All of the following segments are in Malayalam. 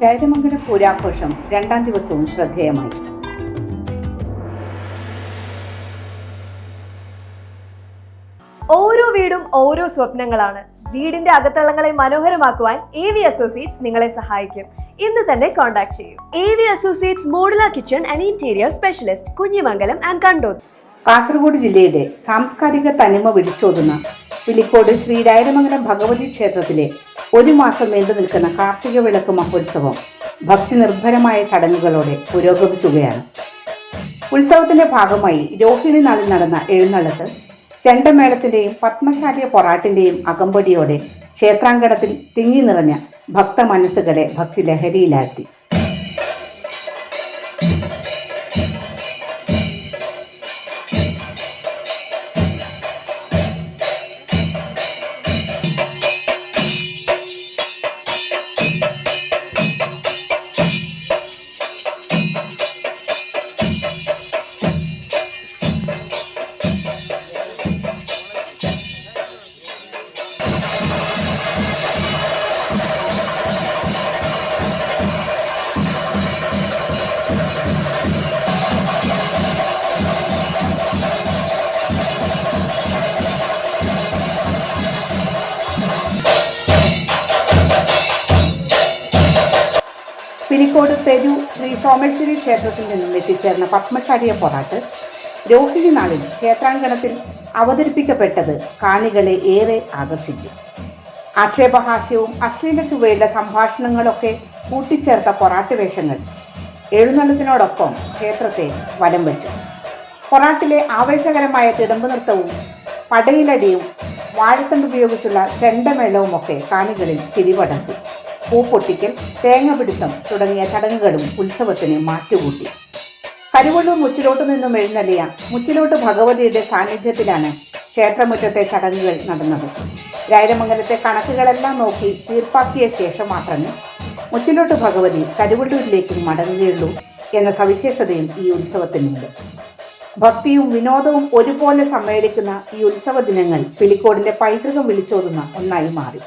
രാജമംഗലം പൂരാഘോഷം രണ്ടാം ദിവസവും ശ്രദ്ധേയമായി. ഓരോ വീടും ഓരോ സ്വപ്നങ്ങളാണ്. വീടിന്റെ അകത്തളങ്ങളെ മനോഹരമാക്കുവാൻ AV അസോസിയേറ്റ്സ് നിങ്ങളെ സഹായിക്കും. ഇന്ന് തന്നെ കോൺടാക്ട് ചെയ്യൂ. AV associates modular kitchen and interior specialist, Kunhimangalam and Kandoth. Kasaragod ജില്ലയുടെ സാംസ്കാരിക തനിമ വിളിച്ചോതുന്ന പിലിക്കോട് ശ്രീ രാജമംഗലം ഭഗവതി ക്ഷേത്രത്തിലെ ഒരു മാസം നീണ്ടു നിൽക്കുന്ന കാർത്തിക വിളക്ക് മഹോത്സവം ഭക്തി നിർഭരമായ ചടങ്ങുകളോടെ പുരോഗമിക്കുകയാണ്. ഉത്സവത്തിന്റെ ഭാഗമായി രോഹിണി നാളിൽ നടന്ന എഴുന്നള്ളത്ത് ചെണ്ടമേളത്തിന്റെയും പത്മശാലിയ പൊറാട്ടിന്റെയും അകമ്പടിയോടെ ക്ഷേത്രാങ്കണത്തിൽ തിങ്ങി നിറഞ്ഞ ഭക്ത മനസ്സുകളെ ഭക്തി ലഹരിയിലാഴ്ത്തി. പിലിക്കോട് തെരു ശ്രീ സോമേശ്വരി ക്ഷേത്രത്തിൽ നിന്നും എത്തിച്ചേർന്ന പത്മശാലിയ പൊറാട്ട് രോഹിണി നാളിൽ ക്ഷേത്രാങ്കണത്തിൽ അവതരിപ്പിക്കപ്പെട്ടത് കാണികളെ ഏറെ ആകർഷിച്ചു. ആക്ഷേപഹാസ്യവും അശ്ലീല ചുവയുള്ള സംഭാഷണങ്ങളൊക്കെ കൂട്ടിച്ചേർത്ത പൊറാട്ട് വേഷങ്ങൾ എഴുന്നള്ളത്തിനോടൊപ്പം ക്ഷേത്രത്തെ വലം വച്ചു. പൊറാട്ടിലെ ആവേശകരമായ തിടമ്പ് നൃത്തവും പടയിലടിയും വാഴത്തണ്ട് ഉപയോഗിച്ചുള്ള ചെണ്ടമേളവുമൊക്കെ കാണികളിൽ ചിരിപടർത്തി. പൂപ്പൊട്ടിക്കൽ, തേങ്ങപിടുത്തം തുടങ്ങിയ ചടങ്ങുകളും ഉത്സവത്തിന് മാറ്റുകൂട്ടി. കരുവള്ളൂർ മുച്ചിലോട്ട് നിന്നും എഴുന്നള്ളിയ മുച്ചിലോട്ട് ഭഗവതിയുടെ സാന്നിധ്യത്തിലാണ് ക്ഷേത്രമുറ്റത്തെ ചടങ്ങുകൾ നടന്നത്. രാജമംഗലത്തെ കണക്കുകളെല്ലാം നോക്കി തീർപ്പാക്കിയ ശേഷം മാത്രമേ മുച്ചിലോട്ട് ഭഗവതി കരുവള്ളൂരിലേക്ക് മടങ്ങുകയുള്ളൂ എന്ന സവിശേഷതയും ഈ ഉത്സവത്തിനുണ്ട്. ഭക്തിയും വിനോദവും ഒരുപോലെ സമ്മേളിക്കുന്ന ഈ ഉത്സവ ദിനങ്ങൾ പിലിക്കോടിന്റെ പൈതൃകം വിളിച്ചോതുന്ന ഒന്നായി മാറി.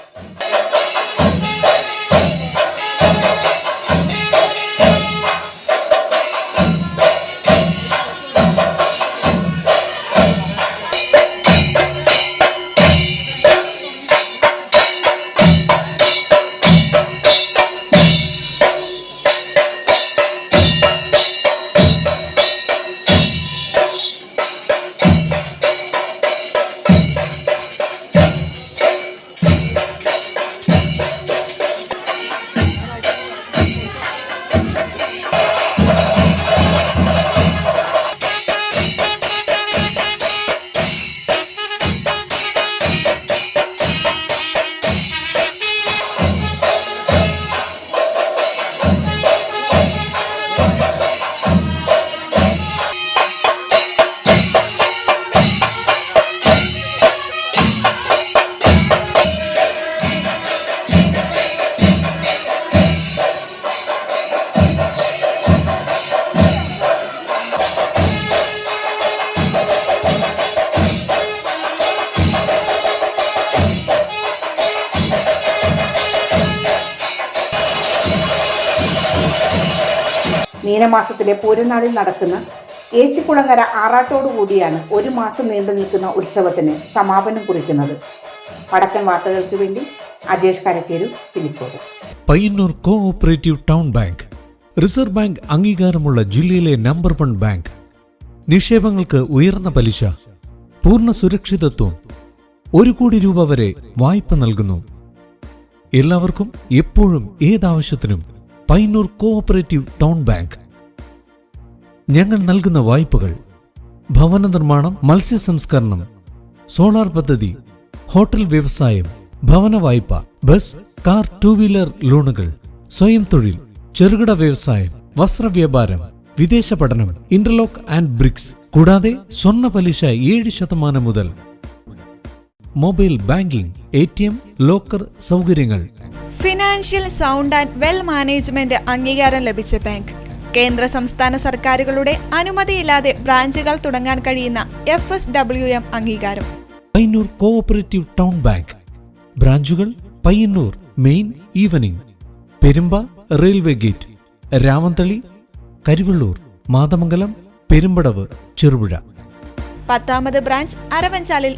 മീനമാസത്തിലെ പൂരനാളിൽ നടക്കുന്ന ഏച്ചിക്കുളങ്ങര ആറാട്ടോടുകൂടിയാണ് ഒരു മാസം നീണ്ടു നിൽക്കുന്ന ഉത്സവത്തിന് സമാപനം കുറിക്കുന്നത്. വടക്കൻ വാർത്തകൾക്ക് വേണ്ടി Ajesh Karakkeru, Pilicode. Payyanur cooperative town bank reserve bank അംഗീകാരമുള്ള ജില്ലയിലെ നമ്പർ 1 ബാങ്ക്. നിക്ഷേപങ്ങൾക്ക് ഉയർന്ന പലിശ, പൂർണ്ണ സുരക്ഷിതത്വം, 1 കോടി രൂപ വരെ വായ്പ നൽകുന്നു. എല്ലാവർക്കും എപ്പോഴും ഏതാവശ്യത്തിനും പയ്യന്നൂർ കോഓപ്പറേറ്റീവ് ടൗൺ ബാങ്ക്. ഞങ്ങൾ നൽകുന്ന വായ്പകൾ ഭവന നിർമ്മാണം, മത്സ്യ സംസ്കരണം, സോളാർ പദ്ധതി, ഹോട്ടൽ വ്യവസായം, ഭവന വായ്പ, ബസ്, കാർ, 2 വീലർ ലോണുകൾ, സ്വയം തൊഴിൽ, ചെറുകിട വ്യവസായം, വസ്ത്രവ്യാപാരം, വിദേശ പഠനം, ഇന്റർലോക്ക് ആൻഡ് ബ്രിക്സ്, കൂടാതെ സ്വർണ്ണ പലിശ 7% മുതൽ. മൊബൈൽ ബാങ്കിംഗ്, ATM, ലോക്കർ സൗകര്യങ്ങൾ. Financial sound and well management അംഗീകാരം ലഭിച്ച ബാങ്ക്. കേന്ദ്ര സംസ്ഥാന സർക്കാരുകളുടെ അനുമതിയില്ലാതെ ബ്രാഞ്ചുകൾ തുടങ്ങാൻ കഴിയുന്ന FSWM അംഗീകാരം. Payyanur cooperative town bank. ബ്രാഞ്ചുകൾ Payyanur, main, evening, Perumba, railway gate, Ramanthali, Karivellur, Mathamangalam, Perumpadavu, Cherupuzha. 10ാമത് ബ്രാഞ്ച് അരവഞ്ചാലിൽ